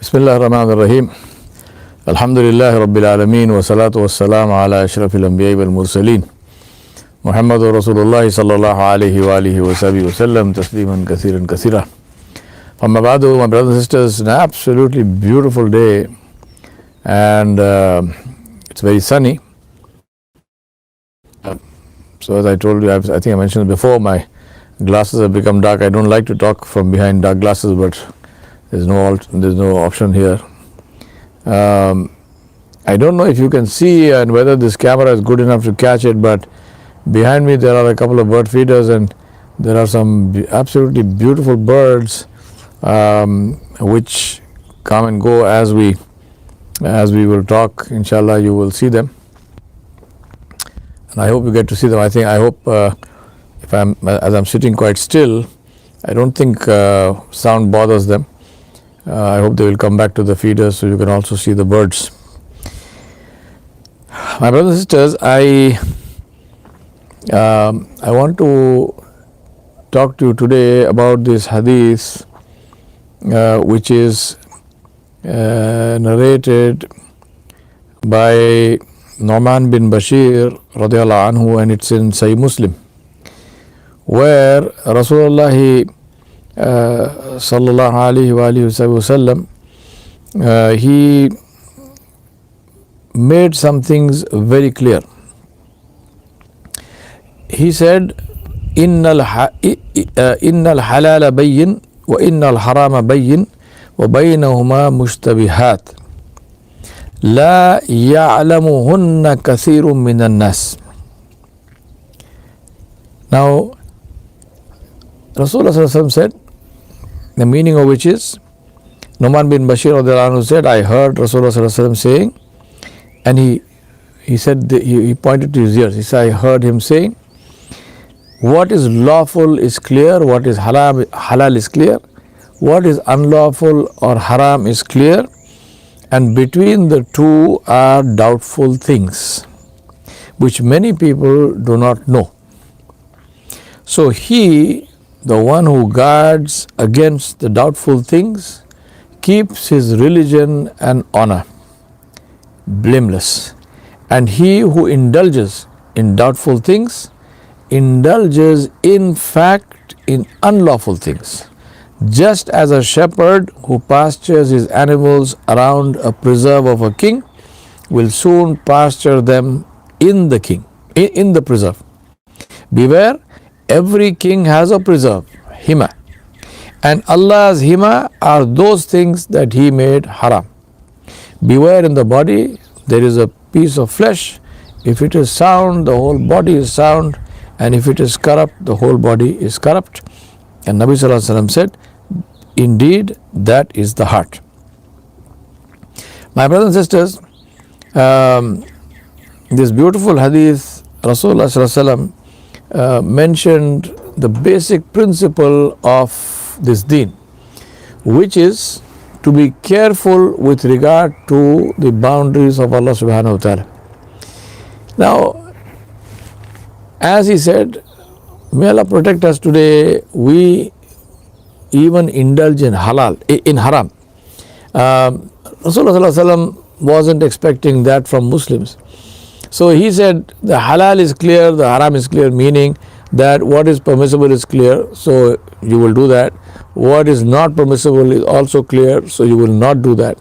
Bismillah ar-Rahman ar-Rahim. Alhamdulillah Rabbil Alameen wa salatu wa salam ala ashrafil anbiya wal mursaleen. Muhammadur Rasulullah sallallahu alayhi wa alihi wa sahbihi wa sallam tasliman kathiran kathira. Amma ba'du, my brothers and sisters, an absolutely beautiful day, and it's very sunny. So as I told you, I think I mentioned before, my glasses have become dark. I don't like to talk from behind dark glasses, but there's no option here. I don't know if you can see and whether this camera is good enough to catch it, but behind me there are a couple of bird feeders, and there are some absolutely beautiful birds which come and go as we will talk. Inshallah, you will see them, and I hope you get to see them. I hope as I'm sitting quite still, I don't think sound bothers them. I hope they will come back to the feeders so you can also see the birds. My brothers and sisters, I want to talk to you today about this hadith which is narrated by Nu'man bin Bashir radiallahu anhu, and it's in Sahih Muslim, where Rasulullah sallallahu alayhi wa sallam he made some things very clear. He said, innal halala bayyin wa innal harama bayyin wa baynahuma mushtabihat la ya'lamuhunna kathirun minan nas. Now Rasulullah said, the meaning of which is, Nu'man bin Bashir said, I heard Rasulullah saying, and he said, he pointed to his ears. He said, I heard him saying, what is lawful is clear, what is halal is clear, what is unlawful or haram is clear, and between the two are doubtful things, which many people do not know. So he, the one who guards against the doubtful things, keeps his religion and honor blameless. And he who indulges in doubtful things indulges in fact in unlawful things, just as a shepherd who pastures his animals around a preserve of a king will soon pasture them in the preserve. Beware, every king has a preserve, hima, and Allah's hima are those things that He made haram. Beware, in the body there is a piece of flesh. If it is sound, the whole body is sound, and if it is corrupt, the whole body is corrupt. And Nabi Sallallahu Alaihi Wasallam said, indeed, that is the heart. My brothers and sisters, this beautiful hadith, Rasulullah Sallallahu Alaihi Wasallam mentioned the basic principle of this deen, which is to be careful with regard to the boundaries of Allah subhanahu wa ta'ala. Now, as he said, may Allah protect us, today we even indulge in haram. Rasulullah wasn't expecting that from Muslims. So he said the halal is clear, the haram is clear, meaning that what is permissible is clear, so you will do that. What is not permissible is also clear, so you will not do that.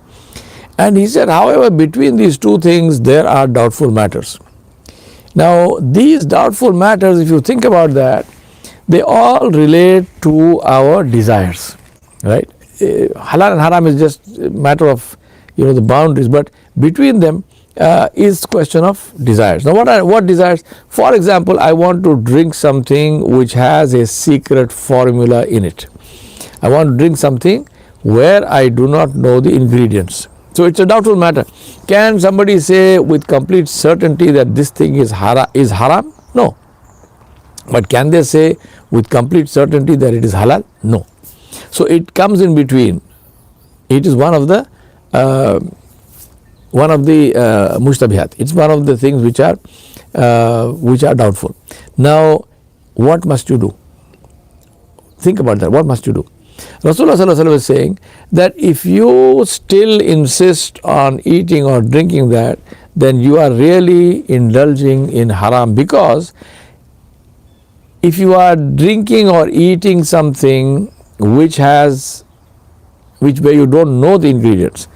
And he said, however, between these two things there are doubtful matters. Now these doubtful matters, if you think about that, they all relate to our desires, right? Halal and haram is just a matter of the boundaries, but between them is question of desires. Now what desires? For example, I want to drink something which has a secret formula in it. I want to drink something where I do not know the ingredients. So it's a doubtful matter. Can somebody say with complete certainty that this thing is haram? No. But can they say with complete certainty that it is halal? No. So it comes in between. It is one of the mushtabihat. It's one of the things which are doubtful. Now, what must you do? Think about that. What must you do? Rasulullah sallallahu alaihi wasallam is saying that if you still insist on eating or drinking that, then you are really indulging in haram, because if you are drinking or eating something which where you don't know the ingredients,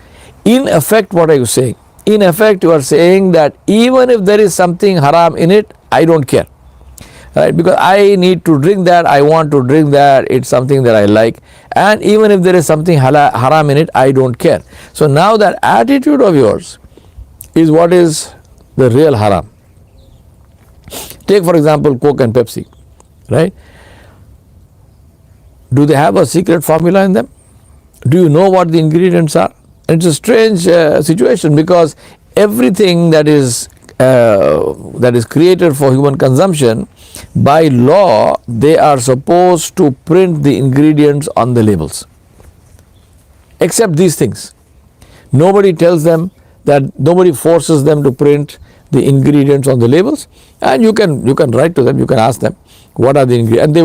in effect, what are you saying? In effect, you are saying that even if there is something haram in it, I don't care, right? Because I need to drink that, I want to drink that, it's something that I like, and even if there is something haram in it, I don't care. So now that attitude of yours is what is the real haram. Take for example Coke and Pepsi, right? Do they have a secret formula in them? Do you know what the ingredients are? It's a strange situation, because everything that is created for human consumption, by law they are supposed to print the ingredients on the labels, except these things. Nobody tells them that, nobody forces them to print the ingredients on the labels, and you can write to them, you can ask them what are the ingredients, and they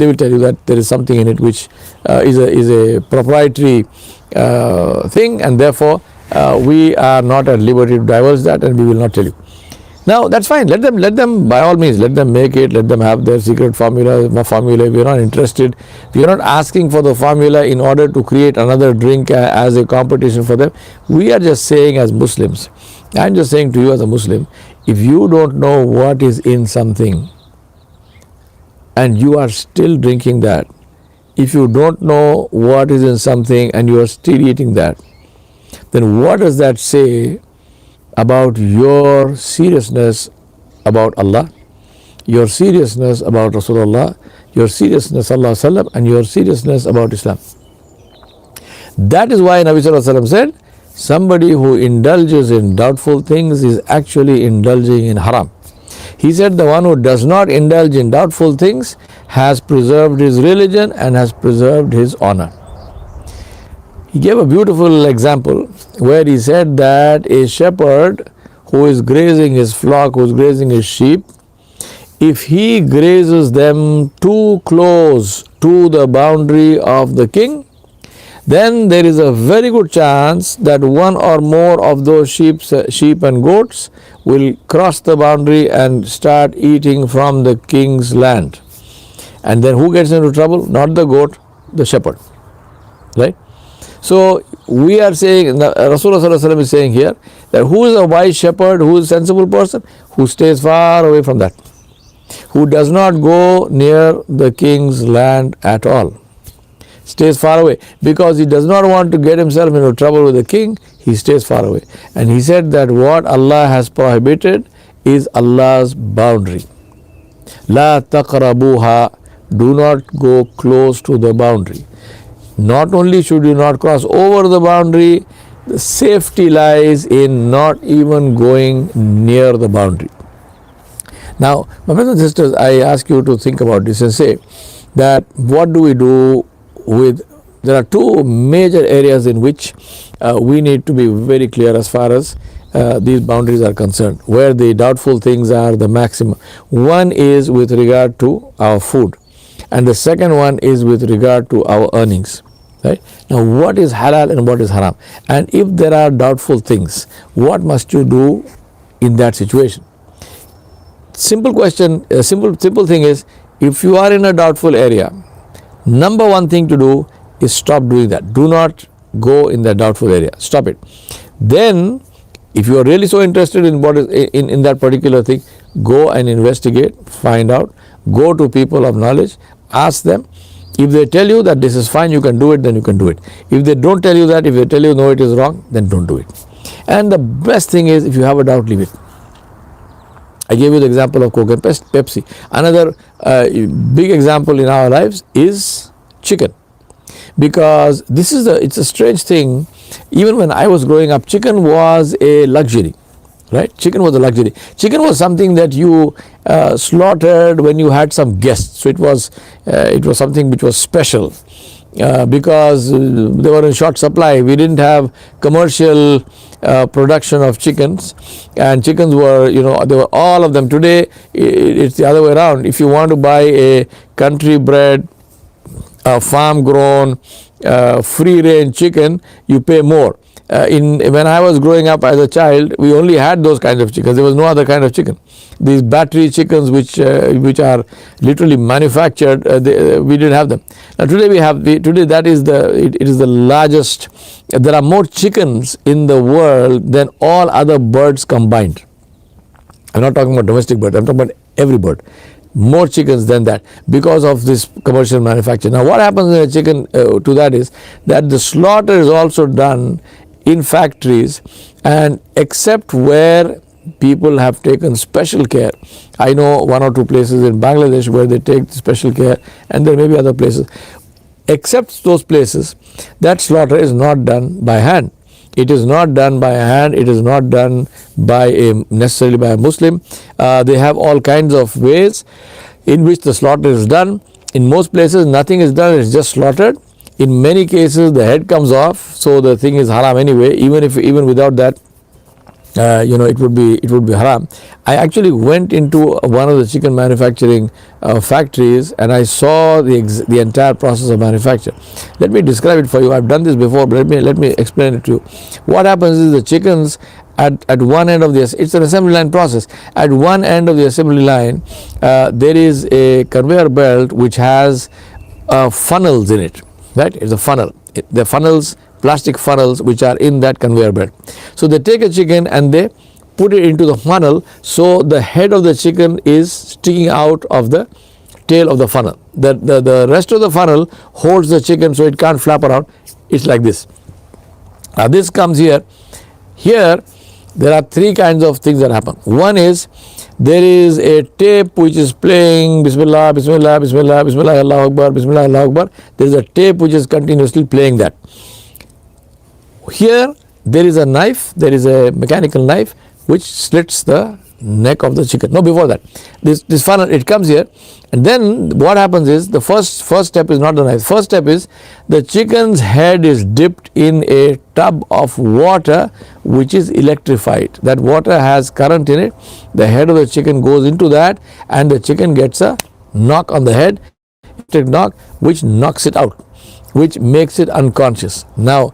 will tell you that there is something in it which is a proprietary thing, and therefore we are not at liberty to divulge that, and we will not tell you. Now that's fine, let them by all means, let them make it, let them have their secret formula. We are not interested, we are not asking for the formula in order to create another drink as a competition for them. We are just saying, as Muslims, I am just saying to you as a Muslim, if you don't know what is in something and you are still drinking that, if you don't know what is in something and you are still eating that, then what does that say about your seriousness about Allah, your seriousness about Rasulullah, your seriousness Sallallahu Alaihi Wasallam, and your seriousness about Islam? That is why Nabi Sallallahu Alaihi Wasallam said, somebody who indulges in doubtful things is actually indulging in haram. He said the one who does not indulge in doubtful things has preserved his religion and has preserved his honor. He gave a beautiful example where he said that a shepherd who is grazing his flock, who is grazing his sheep, if he grazes them too close to the boundary of the king, then there is a very good chance that one or more of those sheep and goats will cross the boundary and start eating from the king's land. And then who gets into trouble? Not the goat, the shepherd, right? So we are saying, Rasulullah is saying here, that who is a wise shepherd, who is a sensible person? Who stays far away from that, who does not go near the king's land at all, stays far away, because he does not want to get himself into trouble with the king. He stays far away. And he said that what Allah has prohibited is Allah's boundary. La taqrabuha, do not go close to the boundary. Not only should you not cross over the boundary, the safety lies in not even going near the boundary. Now, my brothers and sisters, I ask you to think about this and say that what do we do with, there are two major areas in which we need to be very clear as far as these boundaries are concerned, where the doubtful things are the maximum. One is with regard to our food, and the second one is with regard to our earnings. Right? Now, what is halal and what is haram? And if there are doubtful things, what must you do in that situation? Simple question, a simple thing is, if you are in a doubtful area, number one thing to do is stop doing that. Do not go in that doubtful area. Stop it. Then, if you are really so interested in what is in that particular thing, go and investigate, find out, go to people of knowledge, ask them. If they tell you that this is fine, you can do it, then you can do it. If they don't tell you that, if they tell you no, it is wrong, then don't do it. And the best thing is, if you have a doubt, leave it. I gave you the example of Coke and Pepsi. Another big example in our lives is chicken, because it's a strange thing. Even when I was growing up, chicken was a luxury, right? Chicken was a luxury. Chicken was something that you slaughtered when you had some guests. So it was something which was special because they were in short supply. We didn't have commercial production of chickens, and chickens were, they were all of them. Today it's the other way around. If you want to buy a country bred a farm grown free range chicken, you pay more. When I was growing up as a child, we only had those kinds of chickens. There was no other kind of chicken. These battery chickens, which are literally manufactured, we didn't have them. Now today we have. Today that is it is the largest. There are more chickens in the world than all other birds combined. I'm not talking about domestic birds. I'm talking about every bird. More chickens than that because of this commercial manufacture. Now what happens in a chicken to that is that the slaughter is also done in factories, and except where people have taken special care. I know one or two places in Bangladesh where they take special care, and there may be other places. Except those places, that slaughter is not done by hand. It is not done by hand. It is not done by necessarily by a Muslim. They have all kinds of ways in which the slaughter is done. In most places, nothing is done. It's just slaughtered. In many cases, the head comes off, so the thing is haram anyway. Even without that, it would be haram. I actually went into one of the chicken manufacturing factories, and I saw the entire process of manufacture. Let me describe it for you. I've done this before, but let me explain it to you. What happens is the chickens at one end of it's an assembly line process. At one end of the assembly line, there is a conveyor belt which has funnels in it. Right? It's a funnel. The funnels, plastic funnels, which are in that conveyor belt. So they take a chicken and they put it into the funnel, so the head of the chicken is sticking out of the tail of the funnel. The rest of the funnel holds the chicken so it can't flap around. It's like this. Now this comes here. Here there are three kinds of things that happen. One is there is a tape which is playing Bismillah, Bismillah, Bismillah, Bismillah, Allahu Akbar, Bismillah, Allahu Akbar. There is a tape which is continuously playing that. Here there is a knife, there is a mechanical knife which slits the neck of the chicken. No, before that, this funnel, it comes here, and then what happens is the first step is not the knife. First step is the chicken's head is dipped in a tub of water which is electrified. That water has current in it. The head of the chicken goes into that, and the chicken gets a knock on the head, electric knock, which knocks it out, which makes it unconscious. Now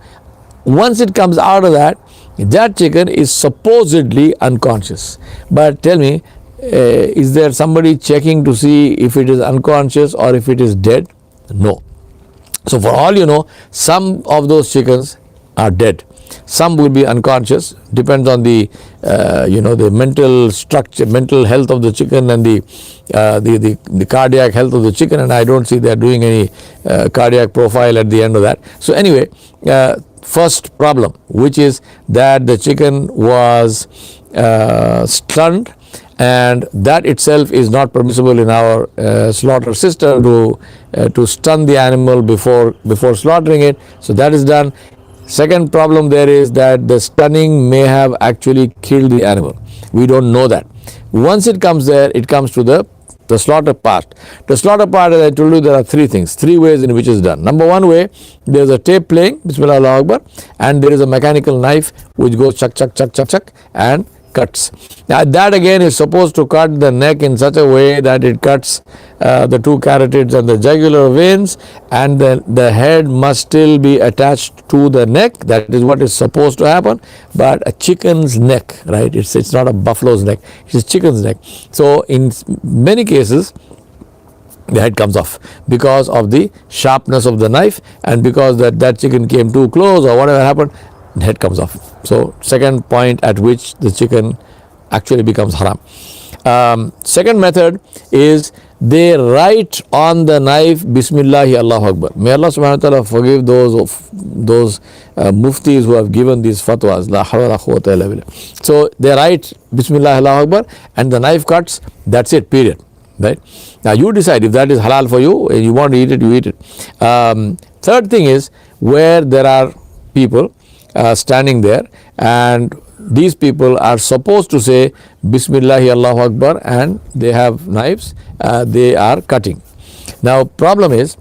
once it comes out of that chicken is supposedly unconscious. But tell me, is there somebody checking to see if it is unconscious or if it is dead? No. So for all you know, some of those chickens are dead. Some will be unconscious. Depends on the the mental structure, mental health of the chicken, and the cardiac health of the chicken. And I don't see they are doing any cardiac profile at the end of that. So anyway, first problem, which is that the chicken was stunned, and that itself is not permissible in our slaughter system to stun the animal before slaughtering it. So that is done. Second problem there is that the stunning may have actually killed the animal. We don't know that. Once it comes there, it comes to the slaughter part. The slaughter part, as I told you, there are three ways in which it's done. Number one way, there is a tape playing, Bismillah, Allahu Akbar, and there is a mechanical knife which goes chuck, chuck, chuck, chuck, chuck, and cuts. Now that again is supposed to cut the neck in such a way that it cuts the two carotids and the jugular veins, and then the head must still be attached to the neck. That is what is supposed to happen. But a chicken's neck, right? It's not a buffalo's neck. It's a chicken's neck. So in many cases, the head comes off because of the sharpness of the knife, and because that chicken came too close or whatever happened, the head comes off. So second point at which the chicken actually becomes haram. Second method is they write on the knife Bismillahi Allahu Akbar. May Allah subhanahu wa ta'ala forgive those muftis who have given these fatwas. La hawla wa la quwwata illa billah. So they write Bismillahi Allahu Akbar, and the knife cuts. That's it, period. Right? Now you decide if that is halal for you and you want to eat it, you eat it. Third thing is where there are people standing there, and these people are supposed to say Bismillahi Allahu Akbar, and they have knives, they are cutting. Now problem is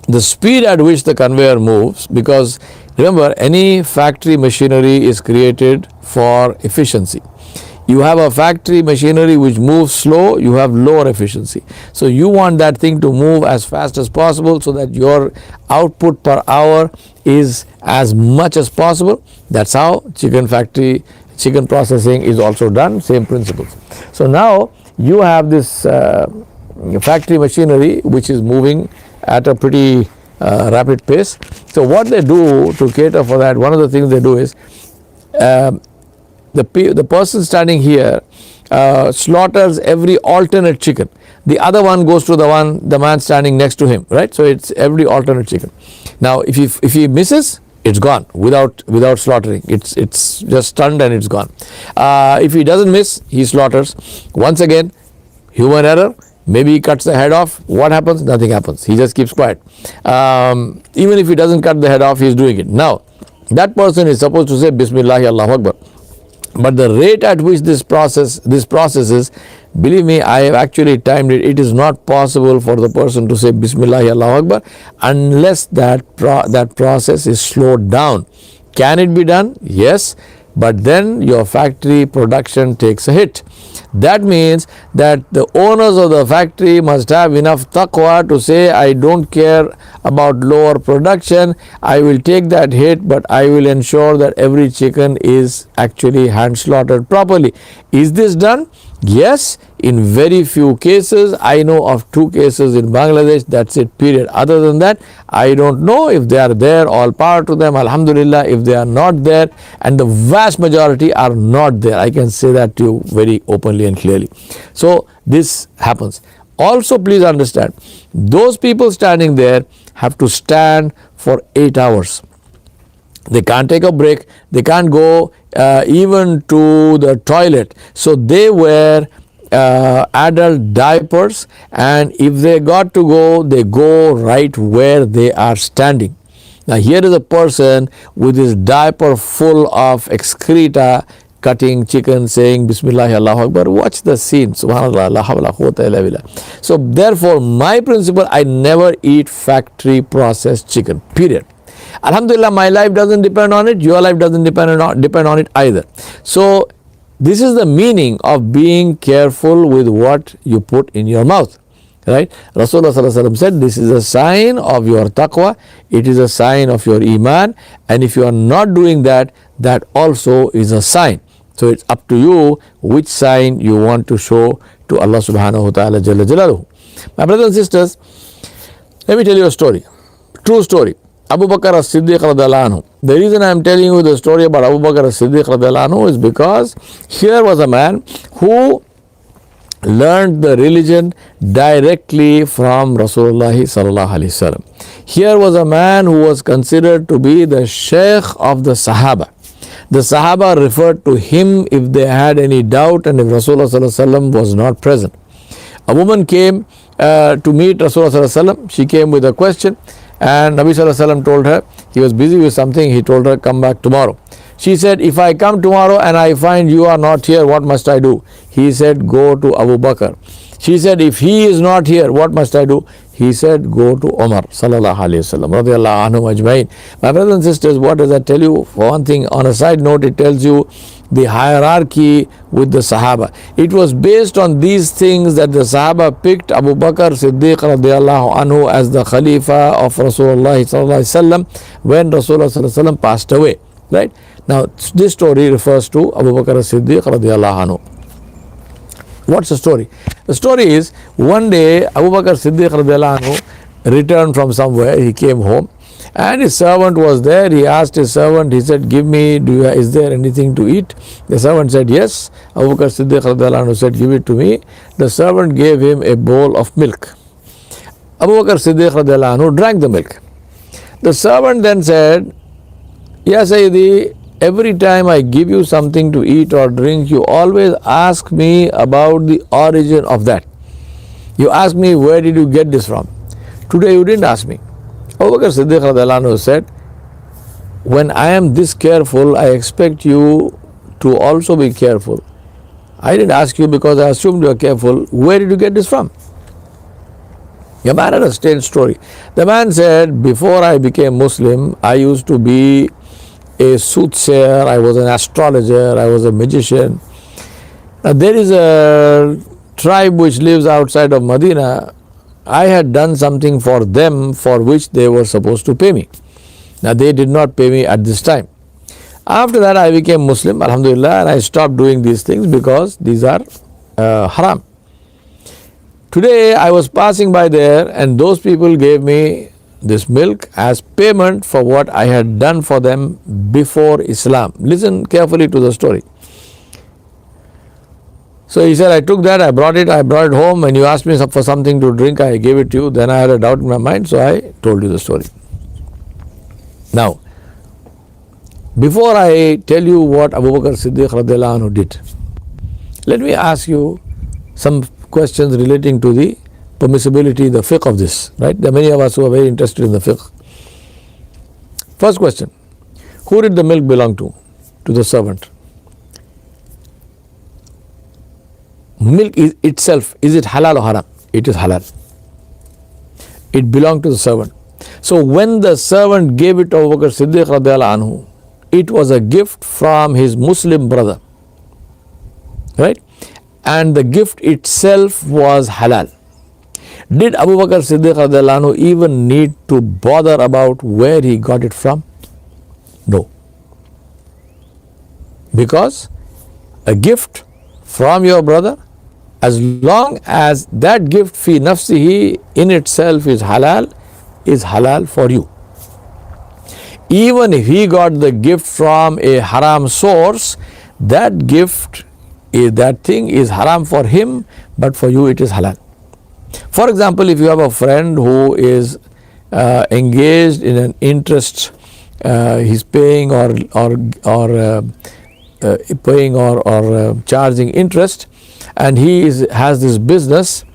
the speed at which the conveyor moves, because remember, any factory machinery is created for efficiency. You have a factory machinery which moves slow, you have lower efficiency. So you want that thing to move as fast as possible so that your output per hour is as much as possible. That's how chicken factory, chicken processing is also done, same principles. So now you have this factory machinery which is moving at a pretty rapid pace. So what they do to cater for that, one of the things they do is the person standing here slaughters every alternate chicken. The other one goes to the man standing next to him, right? So it's every alternate chicken. Now if he misses, it's gone without slaughtering. It's just stunned and it's gone. If he doesn't miss, he slaughters. Once again, human error. Maybe he cuts the head off. What happens? Nothing happens. He just keeps quiet. Even if he doesn't cut the head off, he's doing it. Now, that person is supposed to say Bismillah, Allahu Akbar. But the rate at which this process is, believe me, I have actually timed it. It is not possible for the person to say Bismillah, Allahu Akbar unless that process is slowed down. Can it be done? Yes. But then your factory production takes a hit. That means that the owners of the factory must have enough taqwa to say, I don't care about lower production, I will take that hit, but I will ensure that every chicken is actually hand slaughtered properly. Is this done? Yes, in very few cases. I know of 2 cases in Bangladesh, that's it, period. Other than that, I don't know. If they are there, all power to them, alhamdulillah. If they are not there, and the vast majority are not there, I can say that to you very openly and clearly. So this happens. Also, please understand, those people standing there have to stand for 8 hours. They can't take a break. They can't go even to the toilet. So they wear adult diapers, and if they got to go, they go right where they are standing. Now here is a person with his diaper full of excreta, cutting chicken, saying Bismillah, Allahu Akbar. Watch the scene. Subhanallah, la hawla quwwata illa billah. So therefore, my principle, I never eat factory processed chicken, period. Alhamdulillah, my life doesn't depend on it, your life doesn't depend on it either. So this is the meaning of being careful with what you put in your mouth, right? Rasulullah sallallahu alaihi wasallam said, this is a sign of your taqwa, it is a sign of your iman, and if you are not doing that, that also is a sign. So it's up to you which sign you want to show to Allah subhanahu wa ta'ala jalla jalaluhu. My brothers and sisters, let me tell you a story, true story. Abu Bakr as-Siddiq radhiyallahu anhu. The reason I am telling you the story about Abu Bakr as-Siddiq radhiyallahu anhu is because here was a man who learned the religion directly from Rasulullah sallallahu alaihi wasallam. Here was a man who was considered to be the Sheikh of the Sahaba. The Sahaba referred to him if they had any doubt and if Rasulullah sallallahu alaihi wasallam was not present. A woman came to meet Rasulullah sallallahu alaihi wasallam. She came with a question. And Nabi sallallahu alaihi wasallam told her, he was busy with something, he told her, come back tomorrow. She said, if I come tomorrow and I find you are not here, what must I do? He said, go to Abu Bakr. She said, if he is not here, what must I do? He said, go to Umar sallallahu alaihi wasallam radiyallahu anhu ajmain. My brothers and sisters, what does that tell you? For one thing, on a side note, it tells you the hierarchy with the Sahaba. It was based on these things that the Sahaba picked Abu Bakr Siddiq radiyallahu anhu as the Khalifa of Rasulullah sallallahu alaihi wasallam when Rasulullah sallallahu alaihi wasallam passed away. Right? Now, this story refers to Abu Bakr Siddiq radiyallahu anhu. What's the story? The story is, one day Abu Bakr Siddiq radhiyallahu anhu returned from somewhere. He came home and his servant was there. He asked his servant, he said, give me, is there anything to eat? The servant said, yes. Abu Bakr Siddiq radhiyallahu anhu said, give it to me. The servant gave him a bowl of milk. Abu Bakr Siddiq radhiyallahu anhu drank the milk. The servant then said, Ya Sayyidi, every time I give you something to eat or drink, you always ask me about the origin of that. You ask me, where did you get this from? Today you didn't ask me. Abu Bakr Siddiq radhiyallahu anhu said, when I am this careful, I expect you to also be careful. I didn't ask you because I assumed you are careful. Where did you get this from? The man had a strange story. The man said, before I became Muslim, I used to be a soothsayer, I was an astrologer, I was a magician. Now, there is a tribe which lives outside of Medina. I had done something for them for which they were supposed to pay me. Now, they did not pay me at this time. After that, I became Muslim, Alhamdulillah, and I stopped doing these things because these are haram. Today, I was passing by there, and those people gave me this milk as payment for what I had done for them before Islam. Listen carefully to the story. So he said, I took that, I brought it home. When you asked me for something to drink, I gave it to you. Then I had a doubt in my mind, so I told you the story. Now, before I tell you what Abu Bakr Siddiq radiallahu anhu did, let me ask you some questions relating to the permissibility, the fiqh of this, right? There are many of us who are very interested in the fiqh. First question, who did the milk belong to? To the servant. Milk is itself, is it halal or haram? It is halal. It belonged to the servant. So when the servant gave it to Abu Bakr Siddiq radiallahu anhu, it was a gift from his Muslim brother, right? And the gift itself was halal. Did Abu Bakr Siddiq radiallahu anhu even need to bother about where he got it from? No. Because a gift from your brother, as long as that gift fi nafsihi in itself is halal for you. Even if he got the gift from a haram source, that gift, that thing is haram for him, but for you it is halal. For example, if you have a friend who is engaged in an interest, he's paying or charging interest, and he has this business.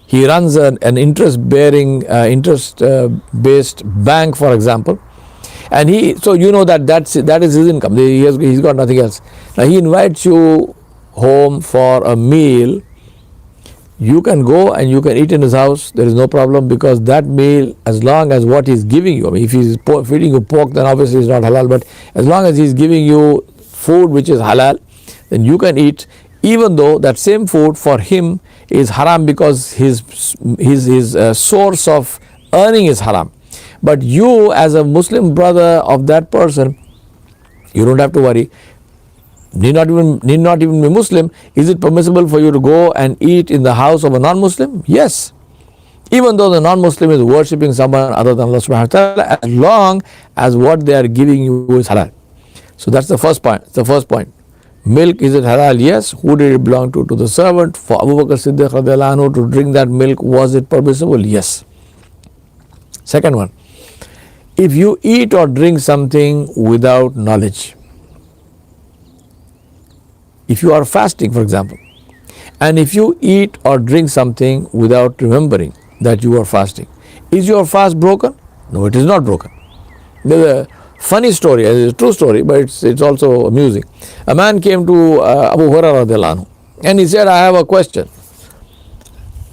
He runs an interest-bearing, interest-based bank, for example, and so you know that is his income. He's got nothing else. Now he invites you home for a meal. You can go and you can eat in his house. There is no problem, because that meal, as long as what he's giving you, I mean, if he's feeding you pork, then obviously it's not halal. But as long as he's giving you food which is halal, then you can eat, even though that same food for him is haram, because his source of earning is haram. But you, as a Muslim brother of that person, you don't have to worry. Need not even be Muslim. Is it permissible for you to go and eat in the house of a non-Muslim? Yes. Even though the non-Muslim is worshipping someone other than Allah subhanahu wa ta'ala, as long as what they are giving you is halal. So that's the first point. The first point. Milk, is it halal? Yes. Who did it belong to? To the servant. For Abu Bakr Siddiq radiallahu anhu to drink that milk, was it permissible? Yes. Second one. If you eat or drink something without knowledge, if you are fasting, for example, and if you eat or drink something without remembering that you are fasting, is your fast broken? No, it is not broken. There's a funny story, it's a true story, but it's also amusing. A man came to Abu Hurairah radiallahu anhu, and he said, I have a question.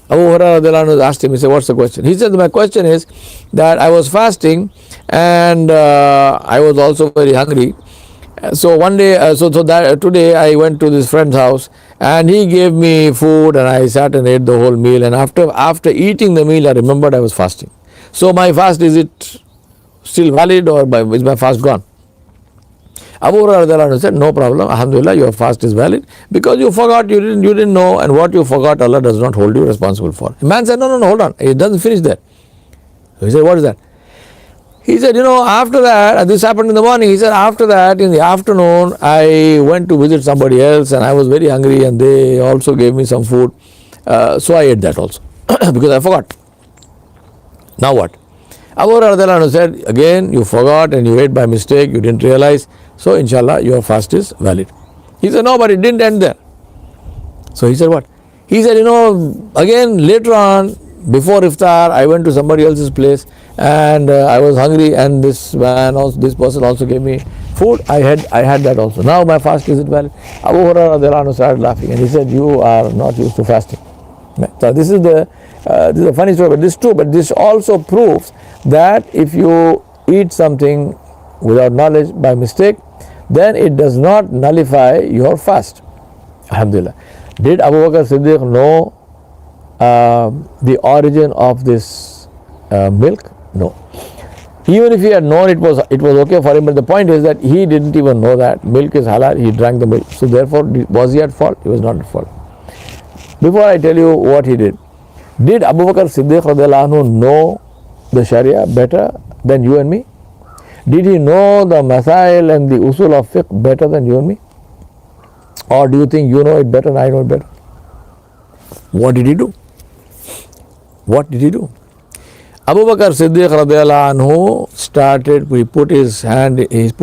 Abu Hurairah radiallahu anhu asked him, he said, what's the question? He said, my question is that I was fasting and I was also very hungry. So one day, today I went to this friend's house and he gave me food and I sat and ate the whole meal, and after eating the meal I remembered I was fasting. So my fast, is it still valid, or is my fast gone? Abu Hurairah said, no problem, alhamdulillah, your fast is valid, because you forgot, you didn't know, and what you forgot Allah does not hold you responsible for. The man said, no, hold on, it doesn't finish there. So he said, what is that? He said, after that, this happened in the morning. He said, after that, in the afternoon, I went to visit somebody else and I was very hungry and they also gave me some food. So I ate that also because I forgot. Now what? Abu Hurairah said, again, you forgot and you ate by mistake, you didn't realize. So inshallah, your fast is valid. He said, no, but it didn't end there. So he said, what? He said, again, later on, before iftar, I went to somebody else's place and I was hungry, and this person also gave me food. I had that also. Now my fast is valid. Abu Hurairah started laughing and he said, you are not used to fasting. So this is a funny story, but this is true. But this also proves that if you eat something without knowledge by mistake, then it does not nullify your fast. Alhamdulillah. Did Abu Bakr Siddiq know the origin of this milk? No. Even if he had known, it was okay for him, but the point is that he didn't even know that milk is halal. He drank the milk. So therefore, was he at fault? He was not at fault. Before I tell you what he did Abu Bakr Siddiq radiallahu anhu know the Sharia better than you and me? Did he know the masail and the usul of fiqh better than you and me? Or do you think you know it better and I know it better? What did he do? What did he do? Abu Bakr Siddiq radiallahu anhu started, he put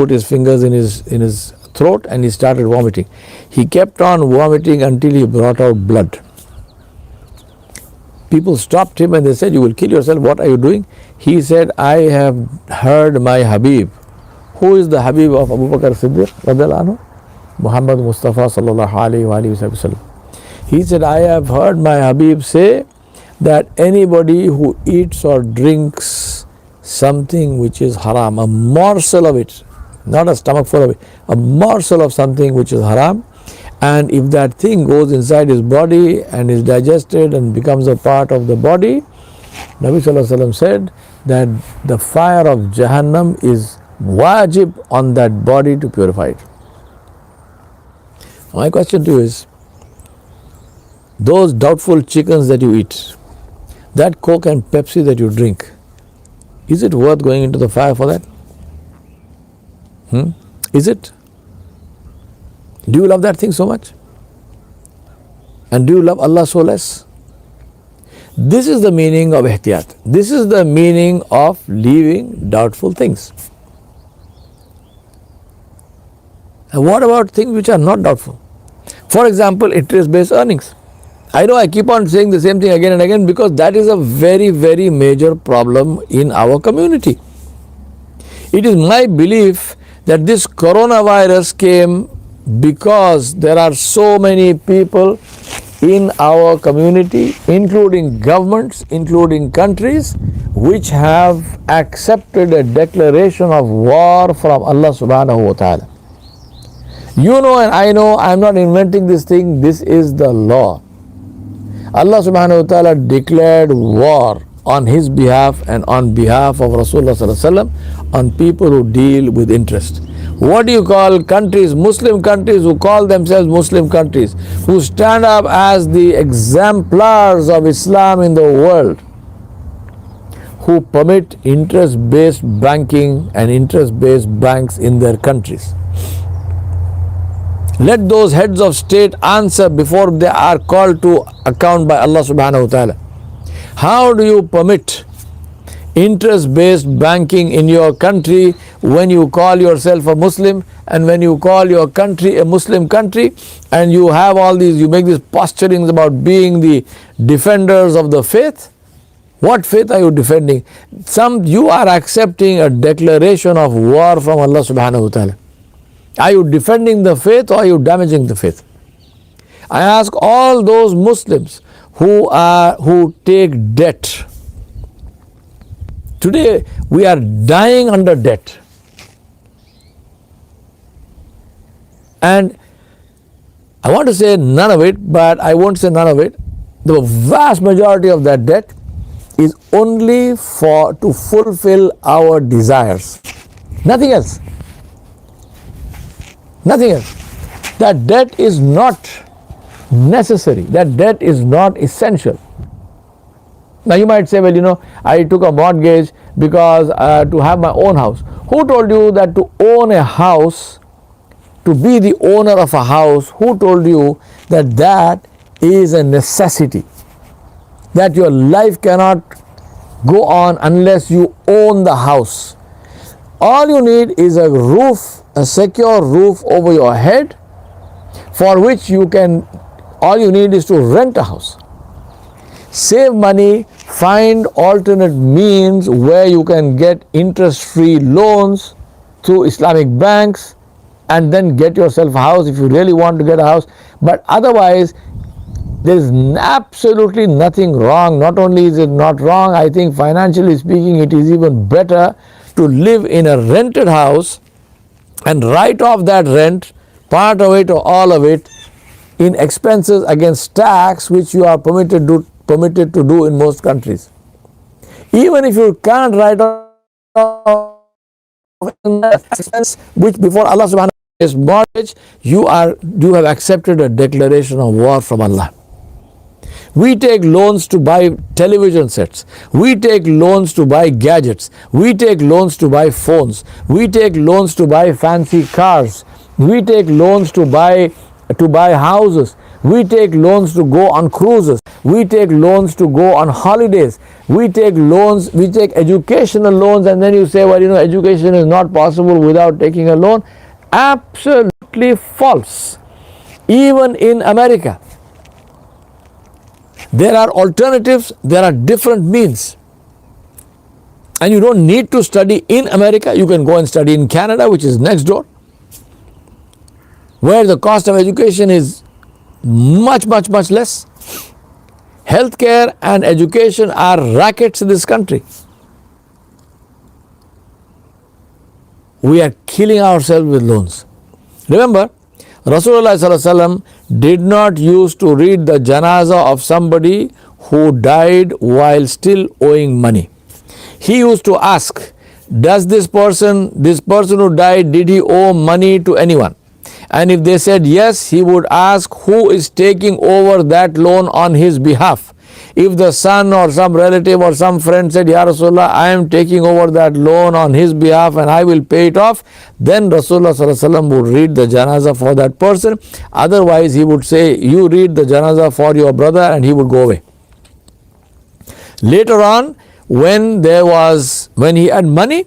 his fingers in his throat and he started vomiting. He kept on vomiting until he brought out blood. People stopped him and they said, "You will kill yourself, what are you doing?" He said, "I have heard my Habib." Who is the Habib of Abu Bakr Siddiq radiallahu anhu? Muhammad Mustafa sallallahu alayhi wa sallam. He said, "I have heard my Habib say that anybody who eats or drinks something which is haram, a morsel of it, not a stomach full of it, a morsel of something which is haram, and if that thing goes inside his body and is digested and becomes a part of the body," Nabi Sallallahu Alaihi Wasallam said that the fire of Jahannam is wajib on that body to purify it. My question to you is, those doubtful chickens that you eat, that Coke and Pepsi that you drink, is it worth going into the fire for that? Is it? Do you love that thing so much? And do you love Allah so less? This is the meaning of ihtiyat. This is the meaning of leaving doubtful things. And what about things which are not doubtful? For example, interest-based earnings. I know I keep on saying the same thing again and again because that is a very, very major problem in our community. It is my belief that this coronavirus came because there are so many people in our community, including governments, including countries, which have accepted a declaration of war from Allah subhanahu wa ta'ala. You know and I know, I am not inventing this thing, this is the law. Allah subhanahu wa ta'ala declared war on his behalf and on behalf of Rasulullah sallallahu alaihi wasallam on people who deal with interest. What do you call countries, Muslim countries who call themselves Muslim countries, who stand up as the exemplars of Islam in the world, who permit interest-based banking and interest-based banks in their countries? Let those heads of state answer before they are called to account by Allah subhanahu wa ta'ala. How do you permit interest-based banking in your country when you call yourself a Muslim and when you call your country a Muslim country and you have all these, you make these posturings about being the defenders of the faith? What faith are you defending? You are accepting a declaration of war from Allah subhanahu wa ta'ala. Are you defending the faith or are you damaging the faith? I ask all those Muslims who take debt. Today we are dying under debt. And I want to say none of it, but I won't say none of it. The vast majority of that debt is only to fulfill our desires. Nothing else. Nothing else. That debt is not necessary. That debt is not essential. Now you might say, well, I took a mortgage because to have my own house. Who told you that to own a house, to be the owner of a house, who told you that that is a necessity? That your life cannot go on unless you own the house. All you need is a roof, a secure roof over your head, for which all you need is to rent a house. Save money, find alternate means where you can get interest-free loans through Islamic banks and then get yourself a house if you really want to get a house. But otherwise, there is absolutely nothing wrong. Not only is it not wrong, I think financially speaking it is even better to live in a rented house and write off that rent, part of it or all of it, in expenses against tax which you are permitted to do in most countries. Even if you can't write off expense which before Allah subhanahu wa ta'ala is mortgage, you have accepted a declaration of war from Allah. We take loans to buy television sets. We take loans to buy gadgets. We take loans to buy phones. We take loans to buy fancy cars. We take loans to buy houses. We take loans to go on cruises. We take loans to go on holidays. We take loans, we take educational loans, and then you say, well, education is not possible without taking a loan. Absolutely false. Even in America, there are alternatives, there are different means. And you don't need to study in America. You can go and study in Canada, which is next door, where the cost of education is much less. Healthcare and education are rackets in this country. We are killing ourselves with loans. Remember, Rasulullah sallallahu alaihi wasallam did not used to read the janazah of somebody who died while still owing money. He used to ask, does this person who died, did he owe money to anyone? And if they said yes, he would ask who is taking over that loan on his behalf. If the son or some relative or some friend said, Ya Rasulullah, I am taking over that loan on his behalf and I will pay it off, then Rasulullah sallallahu alaihi wasallam would read the janazah for that person. Otherwise, he would say, you read the janazah for your brother, and he would go away. Later on, when he had money,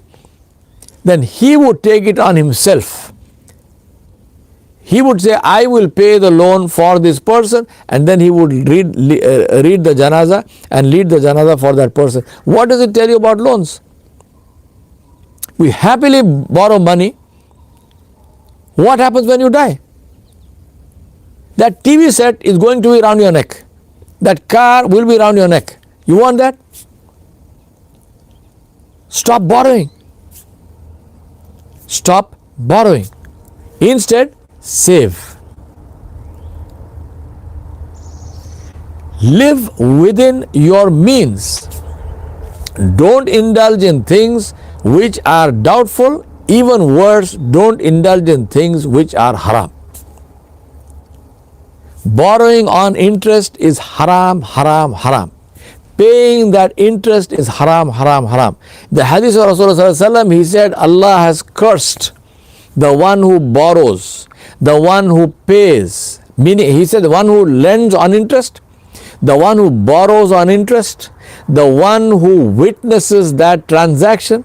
then he would take it on himself. He would say, I will pay the loan for this person, and then he would read the janazah and lead the janazah for that person. What does it tell you about loans? We happily borrow money. What happens when you die? That TV set is going to be around your neck. That car will be around your neck. You want that? Stop borrowing. Stop borrowing. Instead, save. Live within your means. Don't indulge in things which are doubtful. Even worse, don't indulge in things which are haram. Borrowing on interest is haram, haram, haram. Paying that interest is haram, haram, haram. The hadith of Rasulullah, he said, Allah has cursed the one who borrows, the one who pays, meaning he said the one who lends on interest, the one who borrows on interest, the one who witnesses that transaction,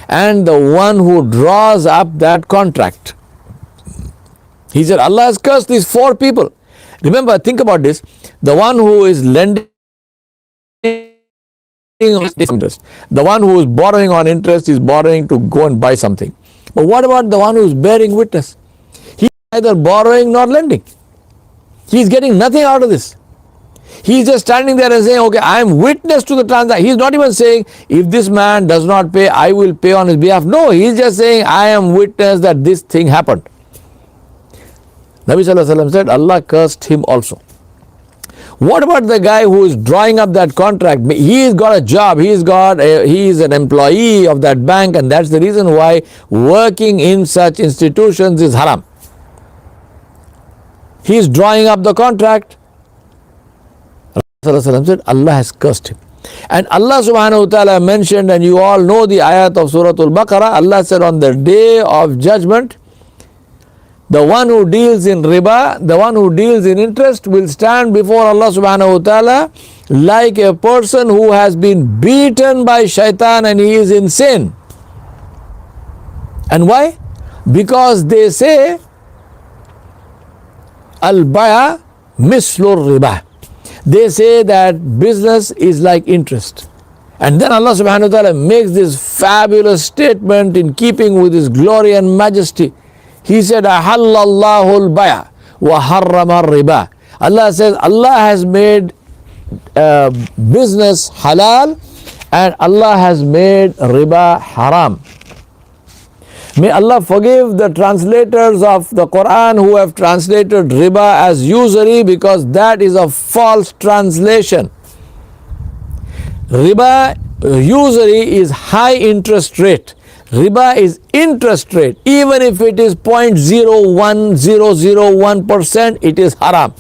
and the one who draws up that contract. He said Allah has cursed these four people. Remember, think about this. The one who is lending on interest, the one who is borrowing on interest is borrowing to go and buy something. But what about the one who is bearing witness? He is neither borrowing nor lending. He is getting nothing out of this. He is just standing there and saying, okay, I am witness to the transaction. He is not even saying, if this man does not pay, I will pay on his behalf. No, he is just saying, I am witness that this thing happened. Nabi sallallahu alaihi wasallam said, Allah cursed him also. What about the guy who is drawing up that contract? He has got a job, he is an employee of that bank, and that's the reason why working in such institutions is haram. He is drawing up the contract. Rasulullah said, Allah has cursed him. And Allah subhanahu wa ta'ala mentioned, and you all know the ayat of Surah Al-Baqarah, Allah said on the day of judgment, the one who deals in riba, the one who deals in interest will stand before Allah subhanahu wa ta'ala like a person who has been beaten by shaitan and he is insane. And why? Because they say, al-baya mislur riba. They say that business is like interest. And then Allah subhanahu wa ta'ala makes this fabulous statement in keeping with His glory and majesty. He said, Ahallallahu al-baya wa harrama riba. Allah says, Allah has made business halal and Allah has made riba haram. May Allah forgive the translators of the Quran who have translated riba as usury, because that is a false translation. Riba, usury is high interest rate. Riba is interest rate. Even if it is 0.01001%, it is haram.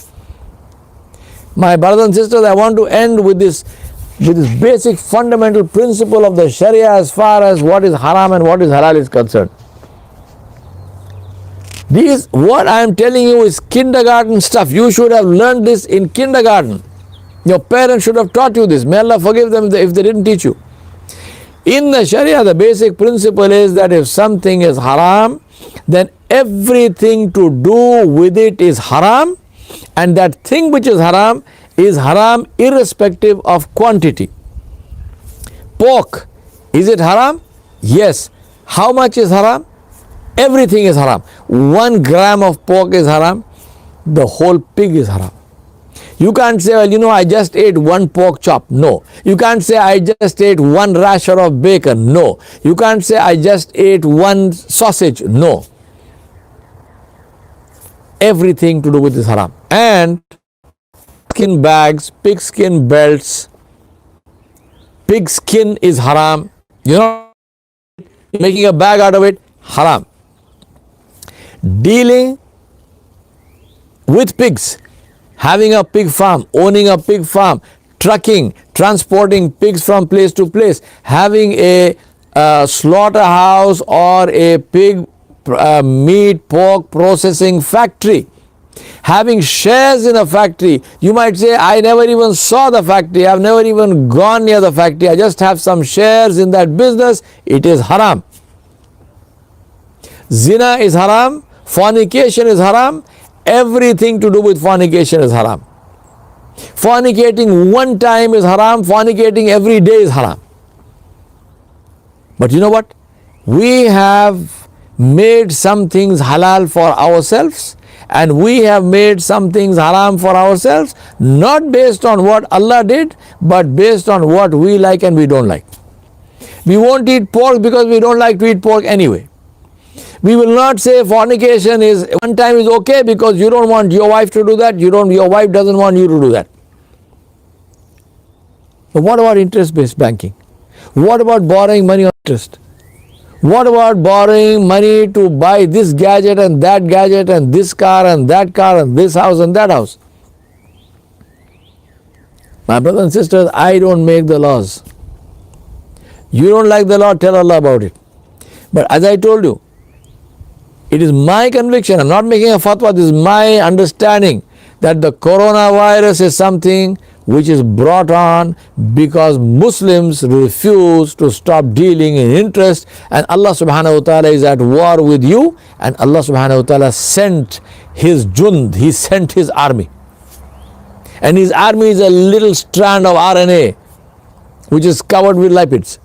My brothers and sisters, I want to end with this basic fundamental principle of the Sharia as far as what is haram and what is halal is concerned. What I am telling you is kindergarten stuff. You should have learned this in kindergarten. Your parents should have taught you this. May Allah forgive them if they didn't teach you. In the Sharia, the basic principle is that if something is haram, then everything to do with it is haram, and that thing which is haram irrespective of quantity. Pork, is it haram? Yes. How much is haram? Everything is haram. 1 gram of pork is haram, the whole pig is haram. You can't say, well, I just ate 1 pork chop. No. You can't say, I just ate 1 rasher of bacon. No. You can't say, I just ate 1 sausage. No. Everything to do with this haram. And skin bags, pig skin belts, pig skin is haram. Making a bag out of it, haram. Dealing with pigs, having a pig farm, owning a pig farm, trucking, transporting pigs from place to place, having a slaughterhouse or a pig meat, pork processing factory, having shares in a factory. You might say, I never even saw the factory, I've never even gone near the factory, I just have some shares in that business. It is haram. Zina is haram, fornication is haram, everything to do with fornication is haram. Fornicating 1 time is haram, fornicating every day is haram. But you know what? We have made some things halal for ourselves, and we have made some things haram for ourselves, not based on what Allah did, but based on what we like and we don't like. We won't eat pork because we don't like to eat pork anyway. We will not say fornication is 1 time is okay because you don't want your wife to do that, your wife doesn't want you to do that. But what about interest-based banking? What about borrowing money on interest? What about borrowing money to buy this gadget and that gadget and this car and that car and this house and that house? My brothers and sisters, I don't make the laws. You don't like the law, tell Allah about it. But as I told you, it is my conviction, I'm not making a fatwa, this is my understanding that the coronavirus is something which is brought on because Muslims refuse to stop dealing in interest, and Allah subhanahu wa ta'ala is at war with you, and Allah subhanahu wa ta'ala sent his jund, he sent his army. And his army is a little strand of RNA which is covered with lipids.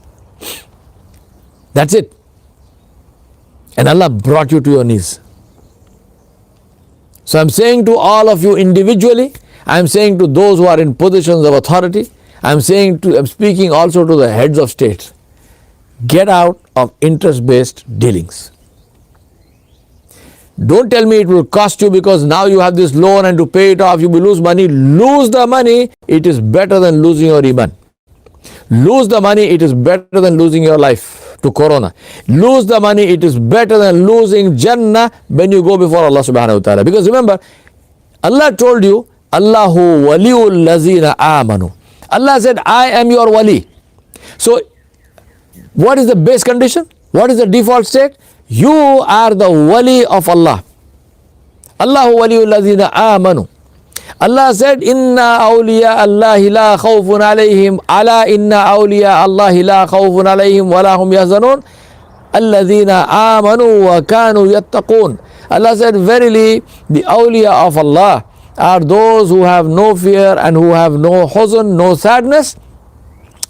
That's it. And Allah brought you to your knees. So I'm saying to all of you individually, I'm saying to those who are in positions of authority, I'm speaking also to the heads of states, get out of interest-based dealings. Don't tell me it will cost you because now you have this loan and to pay it off you will lose money. Lose the money, it is better than losing your iman. Lose the money, it is better than losing your life to corona. Lose the money, it is better than losing Jannah when you go before Allah subhanahu wa ta'ala. Because remember, Allah told you, Allahu waliul lazina amanu. Allah said, I am your wali. So, what is the base condition? What is the default state? You are the wali of Allah. Allahu waliul lazina amanu. Allah said, Inna awliya Allahi la khawfun alayhim, ala inna awliya Allahi la khawfun alayhim wa la hum yahzanun, alladhina amanu wa kanu yattaqun. Allah said, verily the awliya of Allah are those who have no fear and who have no huzn, no sadness.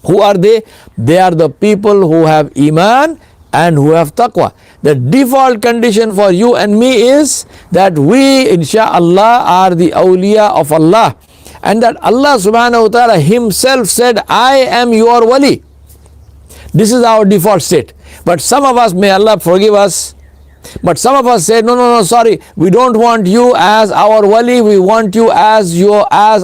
Who are they? They are the people who have iman and who have taqwa. The default condition for you and me is that we insha'Allah are the awliya of Allah, and that Allah subhanahu wa ta'ala himself said, I am your wali. This is our default state. But some of us, may Allah forgive us, but some of us say, no, sorry, we don't want you as our wali, we want you as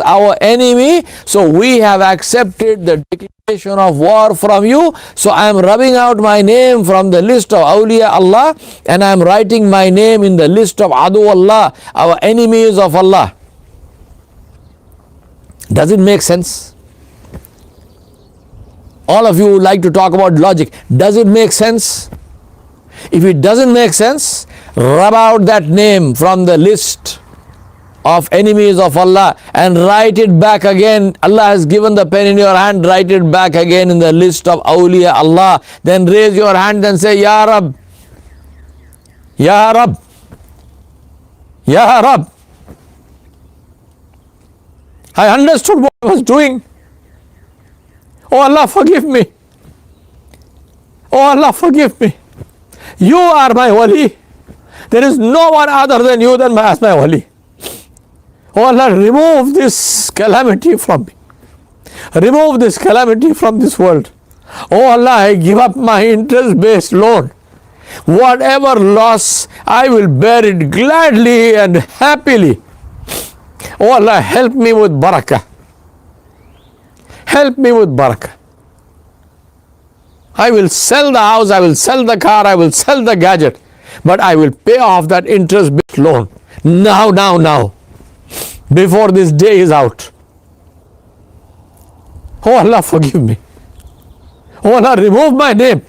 our enemy. So we have accepted the declaration of war from you. So I am rubbing out my name from the list of awliya Allah, and I am writing my name in the list of adu Allah, our enemies of Allah. Does it make sense? All of you like to talk about logic. Does it make sense? If it doesn't make sense, rub out that name from the list of enemies of Allah and write it back again. Allah has given the pen in your hand, write it back again in the list of awliya Allah. Then raise your hand and say, Ya Rab, Ya Rab, Ya Rab. I understood what I was doing. Oh Allah, forgive me. Oh Allah, forgive me. You are my wali. There is no one other than you as my wali. Oh Allah, remove this calamity from me. Remove this calamity from this world. Oh Allah, I give up my interest-based loan. Whatever loss, I will bear it gladly and happily. Oh Allah, help me with barakah. Help me with barakah. I will sell the house, I will sell the car, I will sell the gadget, but I will pay off that interest-based loan. Now. Before this day is out. Oh Allah, forgive me. Oh Allah, remove my name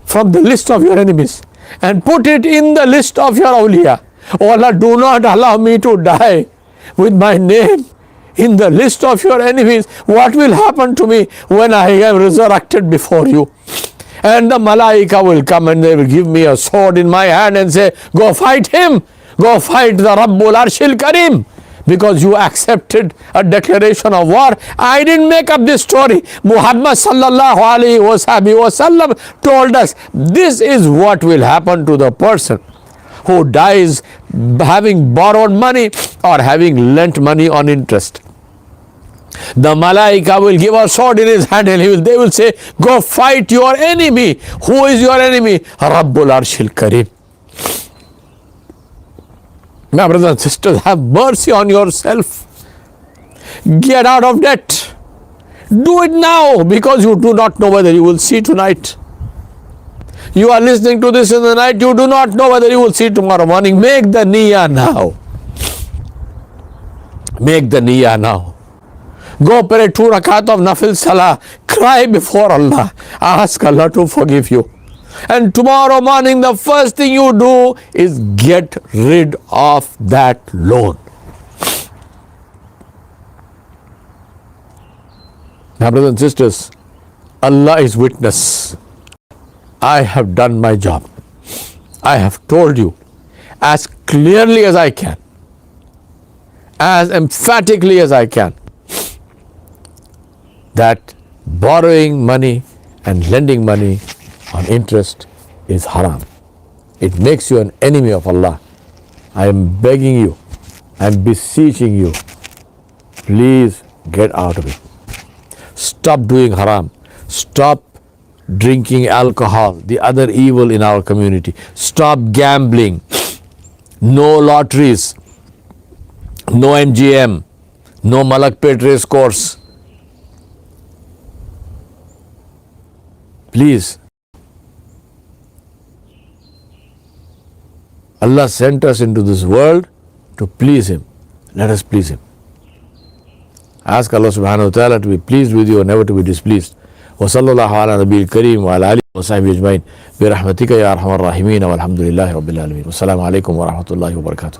from the list of your enemies and put it in the list of your awliya. Oh Allah, do not allow me to die with my name in the list of your enemies. What will happen to me when I am resurrected before you? And the malaika will come and they will give me a sword in my hand and say, go fight him, go fight the Rabbul Arshil Karim, because you accepted a declaration of war. I didn't make up this story. Muhammad sallallahu alaihi wasallam told us this is what will happen to the person who dies having borrowed money or having lent money on interest. The malaika will give a sword in his hand and they will say, go fight your enemy. Who is your enemy? Rabbul Arshil Karim. My brothers and sisters, have mercy on yourself. Get out of debt. Do it now, because you do not know whether you will see tonight. You are listening to this in the night, you do not know whether you will see tomorrow morning. Make the niyyah now. Make the niyyah now. Go pray 2 rakat of nafil salah. Cry before Allah. Ask Allah to forgive you. And tomorrow morning, the first thing you do is get rid of that loan. Now, brothers and sisters, Allah is witness. I have done my job. I have told you as clearly as I can, as emphatically as I can, that borrowing money and lending money on interest is haram. It makes you an enemy of Allah. I am begging you, I am beseeching you, please get out of it. Stop doing haram. Stop drinking alcohol, the other evil in our community. Stop gambling. No lotteries, no MGM, no Malakpet race course. Please. Allah sent us into this world to please Him. Let us please Him. Ask Allah subhanahu wa ta'ala to be pleased with you and never to be displeased. وصلى الله على نبي الكريم وعلى آله وصحبه أجمعين برحمتك يا أرحم الراحمين والحمد لله رب العالمين والسلام عليكم ورحمة الله وبركاته.